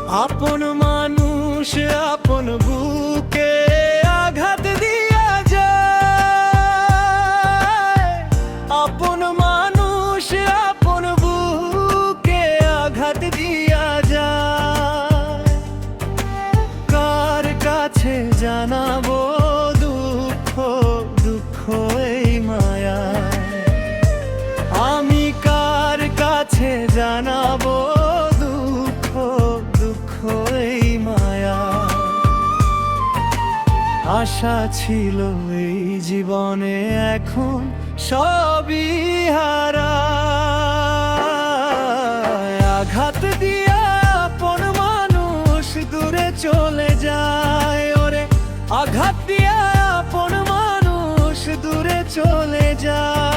আপন মানুষ আপন বুকে আঘাত দিয়া যায়। আপন মানুষ আপন বুকে আঘাত দিয়া যায়। কার কাছে জানাবো দুঃখ, দুঃখ এই মায়া। আমি কার কাছে জানাবো দুঃখ, দুঃখ এই মায়া। আশা ছিল এই জীবনে এখন সবই হারা। আঘাত দিয়া আপন মানুষ দূরে চলে যায়। ওরে আঘাত দিয়া আপন মানুষ দূরে চলে যায়।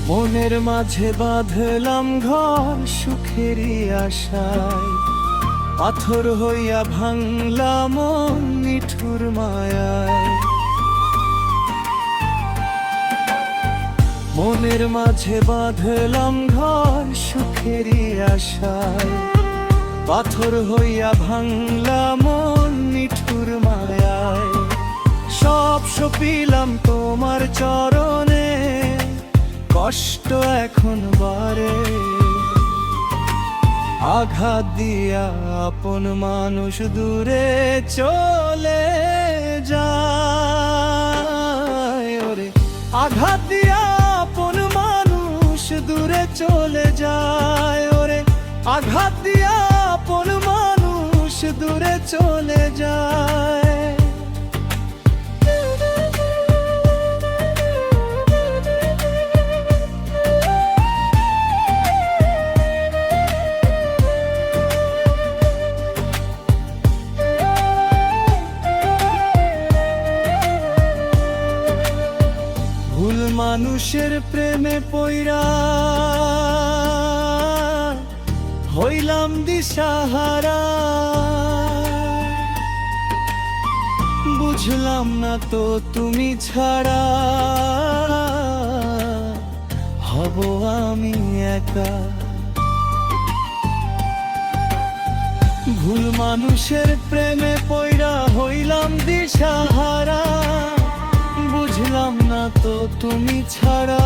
মনের মাঝে বাঁধলাম ঘর সুখেরই আশায়। পাথর হইয়া ভাঙলাম মন নিঠুর মায়ায়। মনের মাঝে বাঁধলাম ঘর সুখেরই আশায়। পাথর হইয়া ভাঙলাম মন নিঠুর মায়ায়। সব সপিলাম তোমার চরণে, কষ্ট এখন বারে। আঘাত দিয়া আপন মানুষ দূরে চলে যায়। ওরে আঘাত দিয়া আপন মানুষ দূরে চলে যায়। ওরে আঘাত দিয়া আপন মানুষ দূরে চলে যায়। ভুল মানুষের প্রেমে পইরা হইলাম দিশাহারা। বুঝলাম না তো তুমি ছাড়া হব আমি একা। ভুল মানুষের প্রেমে পইরা হইলাম দিশাহারা। বুঝলাম না তো তুমি ছাড়া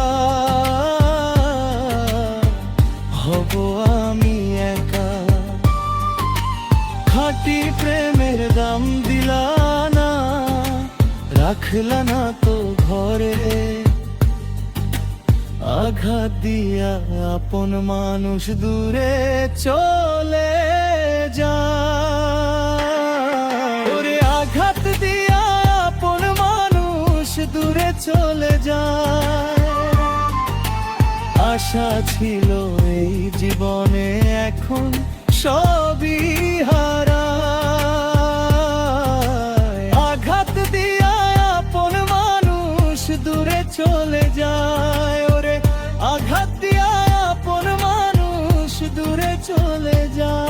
হব আমি একা। খাঁটি প্রেমের দাম দিলা না, রাখলা না তো ঘরে। আঘাত দিয়া আপন মানুষ দূরে চলে যায়। ওরে আঘাত দিয়া আপন মানুষ দূরে চলে যায়। আশা ছিল এই জীবনে এখন সবই হারা। আঘাত দিয়া আপন মানুষ দূরে চলে যায়। ওরে আঘাত দিয়া আপন মানুষ দূরে চলে যায়।